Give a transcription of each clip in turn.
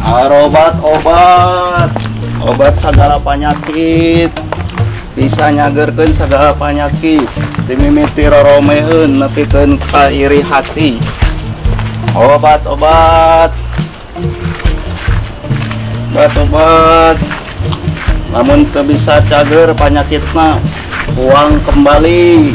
Obat obat segala penyakit bisa nyagerkeun segala penyakit dimimiti roromeheun nepikeun ka iri hati. Obat namun teu bisa cager penyakitna uang kembalinya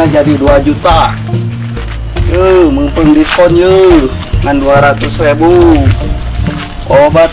jadi 2 juta. Mumpung diskon ngan 200.000. Obat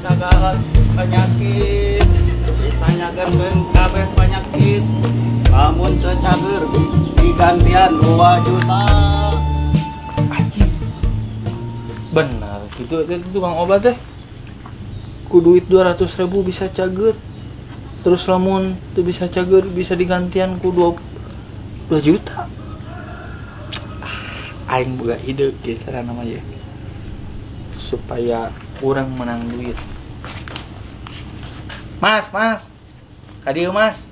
segala penyakit bisa nyagerkeun kabeh penyakit lamun teu cager digantian 2 juta. Anjing. Benar gitu itu tukang obat teh. Ku duit 200.000 bisa cager. Terus lamun teu bisa cager bisa digantian ku 2 juta. Aing boga ide kieu cara nama ya. Supaya kurang menang duit. Mas, kadieu mas,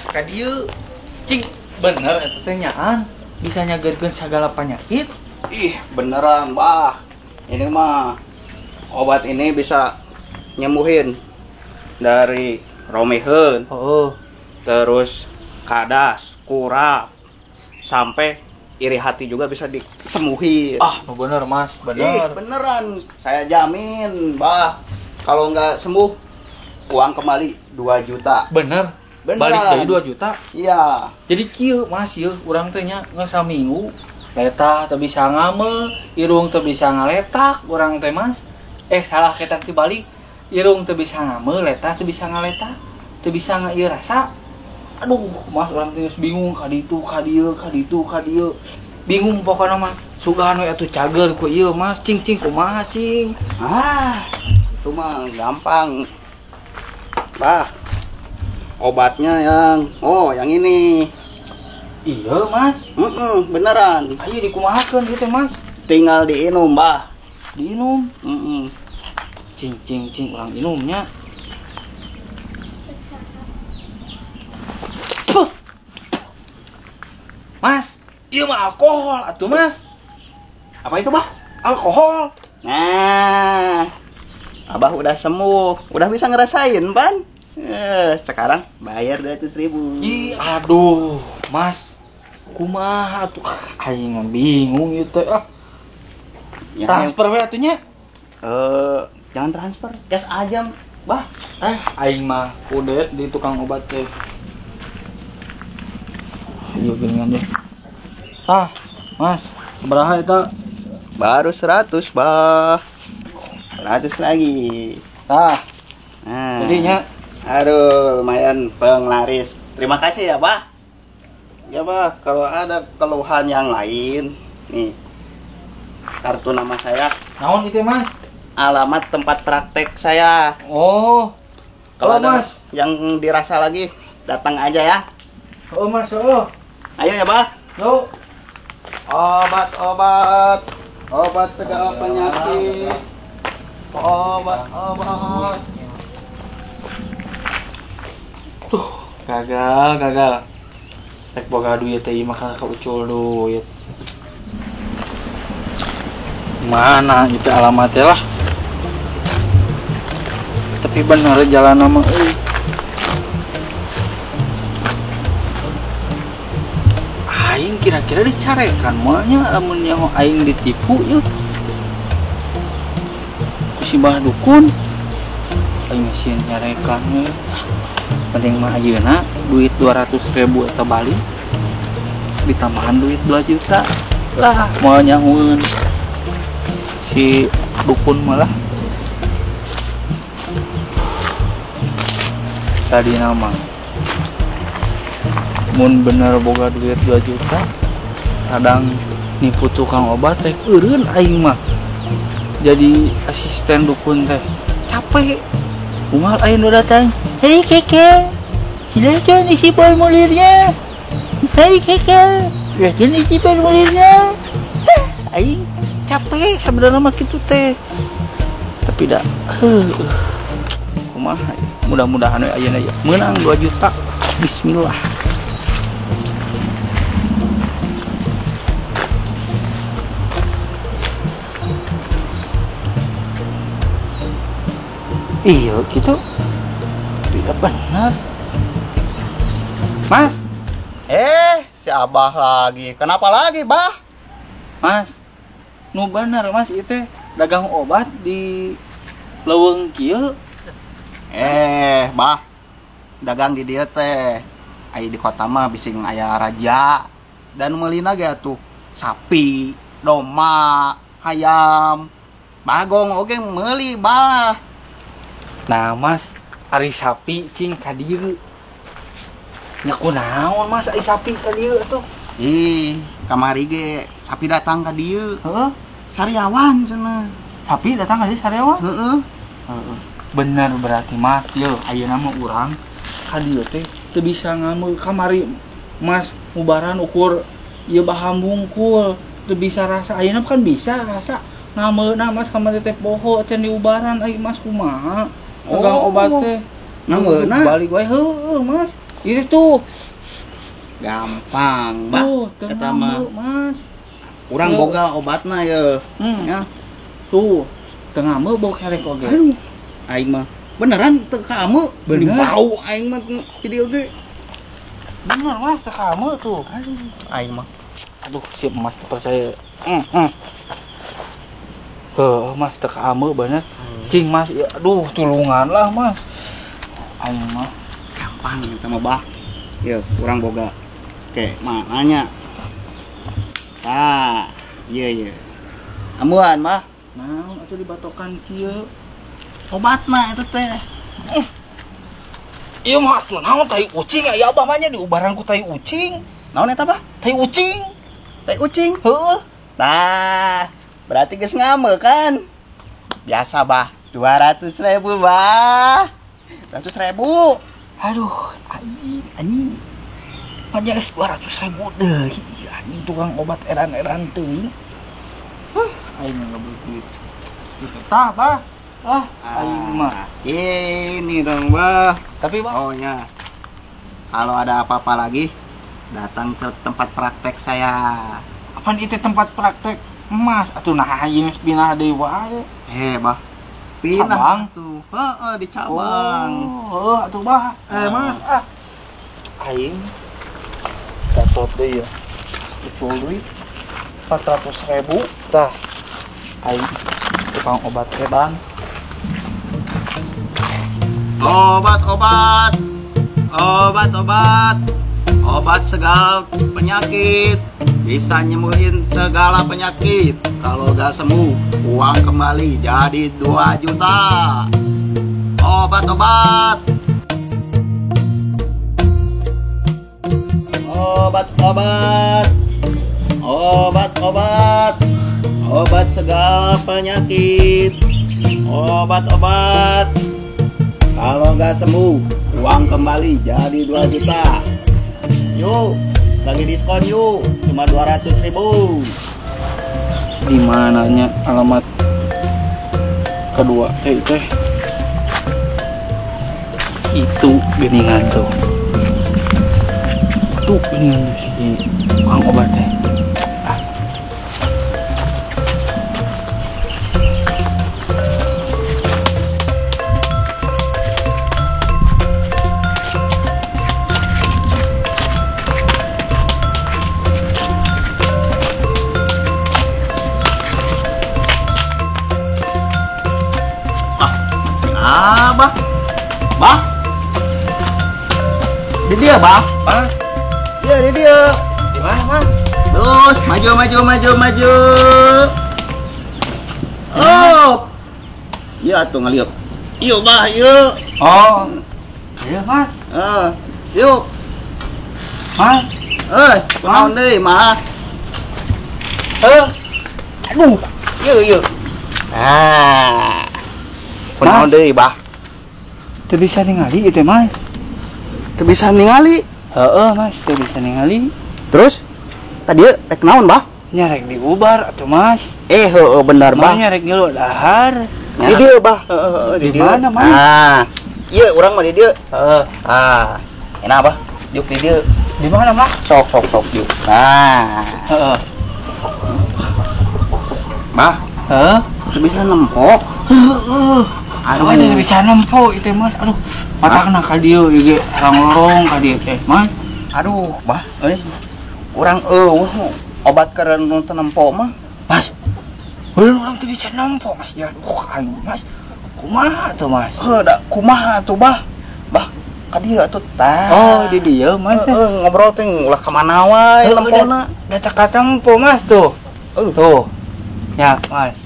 kadieu, cing, bener eta teh nyaan bisa nyagerkeun sagala penyakit. Ih beneran bah, ini mah obat ini bisa nyembuhin dari romeheun, terus kadas, kurap, sampai iri hati juga bisa disembuhin. Bener mas, bener. Ih beneran, saya jamin bah, kalau nggak sembuh uang kembali 2 juta. Beneran. Balik dari 2 juta. Iya. Jadi kieu mas ieu urang teh nya ngasaminggu letah teu bisa ngamel, irung teu bisa ngaletak urang teh mas. Salah ketak dibalik. Irung teu bisa ngamel, letah teu bisa ngaletak, teu bisa ngaieu rasa. Aduh, mas urang teh bingung ka ditu ka dieu. Bingung pokona mah. Sugan we atuh cager ku ieu mas, cing kumaha cing. Itu mah gampang. Bah, obatnya yang ini. Iya mas. Beneran. Ayo dikumahakeun gitu mas. Tinggal diinum bah. Diinum. Cing orang inumnya. Puh. Mas, iya mah alkohol atuh mas. Apa itu bah? Alkohol. Nah, abah udah sembuh, udah bisa ngerasain ban. Sekarang bayar 200.000. Ih, aduh, mas, kumaha tuh? Aing bingung itu transfer we atunya. Jangan transfer, cash aja, bah. Aing mah kudet di tukang obat teh. Iya geuningan deh. Mas, berapa itu? Baru 100, bah. 100 lagi. Jadinya aduh lumayan penglaris. Terima kasih ya bah. Ya bah, kalau ada keluhan yang lain nih, kartu nama saya. Naon itu mas? Alamat tempat praktek saya. Kalau ada mas yang dirasa lagi datang aja ya. Mas. Ayo ya bah. Yuk. Obat segala penyakit. Obat. Gagal. Rek boga duit teh mah ka ucul duit. Mana itu alamatnya lah. Tapi bener jalan nama Aing kira kira-kira dicarekan moalnya lamun nyaho aing ditipu yuk ku si bah dukun aing mesin nyarekan we penting mah ayeuna duit 200.000 eta balik ditambahan duit 2 juta lah moal nyahoeun si dukun malah tadi nama mun bener boga duit 2 juta kadang nipu tukang obat teh eureun aing mah jadi asisten dukun teh capek kumaha aing udah datang hei keke silakan isi formulirnya hei keke silakan isi formulirnya aing capek sebenarnya mah kitu teh tapi dah kumaha mudah-mudahan ayeuna menang 2 juta bismillah. Iya gitu tidak benar mas. Si Abah lagi. Kenapa lagi, Bah? Mas nu bener mas itu dagang obat di leuweung kieu. Bah, dagang di dieu teh aya di kota mah bising aya raja dan meulina ge atuh sapi, domba, hayam. Bagong oge meuli, Bah. Nah mas ari sapi cing ka dieu nya kunaon mas ari sapi ka dieu atuh kamari ge sapi datang ka dieu. heeh Sariawan cenah. sapi datang ka dieu sarewa Heeh. bener berarti mas yeuh ayeuna mah urang ka dieu teh teu bisa ngameu kamari mas mubaran ukur ieu baham bungkul teu bisa rasa ayeuna kan bisa rasa ngameuna mas kamari teh poho can diubaran ai mas kumaha dagang obat teh ngameuna balik wae heueuh mas itu gampang, Bah. Eta mah mas urang boga obatna ye. Ya. Tuh tengah mah bau kerek oge. Aduh, aing mah beneran teu kamu. Bener. Bau aing mah ti dieu ge. Bener mas teu kamu tuh. Aing mah. Aduh si mas teu percaya. Mas teu kamu bener. Cing mas ya, aduh tulungan lah mas. Aing mah Gampang eta mah, Bah. Ye, urang boga. Oke, mananya. Tah, ieu. Amuan, Bah. naon atuh dibatokan kieu. Obatna eta teh. Ieu mah atuh naon tai ucing aya abah mah nya diubaran ku tai ucing. Naon eta, Bah? Tai ucing. Teh ucing. Heueuh. Tah, berarti geus ngame kan? Biasa, Bah. 200.000, Bah. 200.000. Aduh, anjing. Panjang 200.000 deui anjing tukang obat edan-edan teuing. Aing enggak beli duit. Tah, Bah. Aing mah. Ini dong, Bah. Tapi, Bah, Pokoknya kalau ada apa-apa lagi datang ke tempat praktek saya. apaan itu tempat praktek emas? Atuh nah aing geus pindah deui wae. Bah. Pindah Cabang? tuh. Heeh, di cabang. Oh, atuh Bah. Mas, aing dapat deui ya. Ucul duit 400.000 tah. Aing tukang obat edan. Obat segala penyakit, bisa nyembuhin segala penyakit. Kalau gak sembuh, uang kembali jadi 2 juta. Obat-obat segala penyakit. Obat-obat, kalau nggak sembuh, uang kembali jadi 2 juta. Yuk, lagi diskon yuk, cuma 200.000. Di mananya alamat kedua teh itu beningan tuh beningan si tukang obat teh. bah. Bah. Di dia, bah. Mas, Iya, di dia. di mana, Mas? Terus maju. Oh. Iya tuh ngeliuk. Yuk, bah, yuk. Oh. Iya, Mas. Yuk. Mas. Kunaon deui, mah? Aduh. Yuk. Kunaon deui, bah? Teu bisa ningali itu, Mas. Teu bisa ningali. Heeh, Mas, teu bisa ningali. Terus tadi rek naon, bah? Nyarek diubar atuh, Mas. Heueuh bener, bah. Mah nyarek ngilu dahar. Di dieu, bah. Di mana, Mas? Ieu urang mah di dieu. Heeh. Enak, bah. Diuk di dieu. Di mana, Mas? Sok diuk. Heeh. Bah, Heeh. teu bisa nempok. Aduh, teu bisa nempo itu, Mas. Aduh, mata kena ka dieu ieu ge lorong ka dieu teh, Mas. Aduh, bah, urang obat keren nu teu nempo mah. Mas. Ulun orang teu bisa nempo, Mas. Ya, kan, Mas. Kumaha tuh, Mas? Da kumaha tuh, bah? Bah, ka dieu atuh tah. Oh, di dieu, Mas. Ngobrol teh ulah ka mana wae nempona. Da cak tempo, Mas tuh. Tuh. Ya, Mas.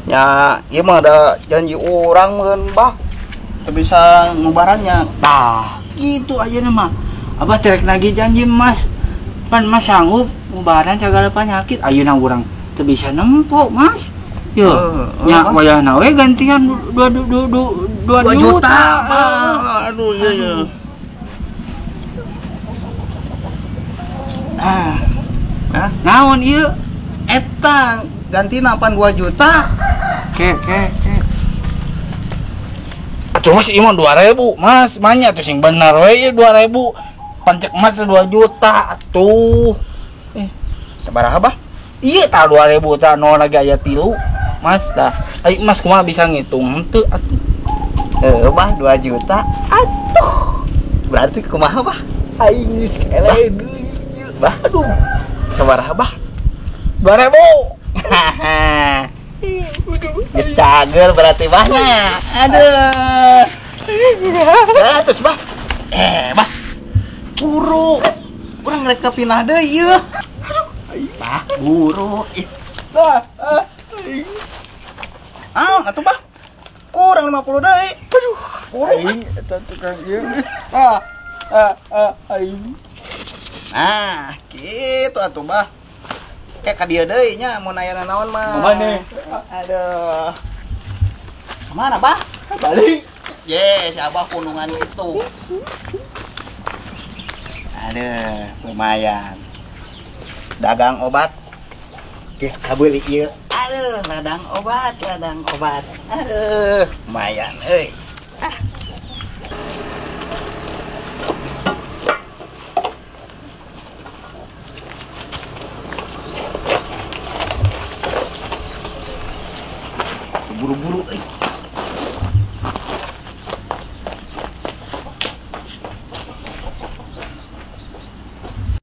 Ya, ieu mah ada janji urang meureun, bah. Teu bisa ngubarannya. Tah, gitu ayeuna mah. Abah terek nagih janji, Mas. Pan Mas sanggup ngubaran segala penyakit. Ayeuna urang teu bisa nempo, Mas. Yo, nya wayahna we gantian 2 juta. Bah. Aduh, iya. Naon ieu? Eta gantina pan 2 juta. Ke. Atuh Mas ieu mah 2000, Mas. Manya tuh sing bener we ieu 2000. Pancek Mas 2 juta atuh. Sabaraha, bah? Iya tah 2000 tah no lagi aya 3, Mas tah. Ayo Mas kumaha bisa ngitung henteu atuh. Bah 2 juta. Aduh. Berarti kumaha, bah? Aing eleh deui. Bah, aduh. Sabaraha, bah? 2000. Geus cager berarti bahnya. Aduh. Terus, bah. Bah. Buru. Urang rek kapinah deui ieu. Bah, buru. Atuh, bah. Kurang 50 deui. Aduh. Buru. Aing eta tukang ieu. Aing. Gitu atuh, bah. Ka dieu deui nya mun aya naon mah. Mana? Aduh. Kemana, bah? Balik. Si Abah kunungan itu. Aduh, lumayan. Dagang obat. Geus kabeuli ieu. Aduh, ladang obat. Aduh, lumayan euy. Buru-buru euy.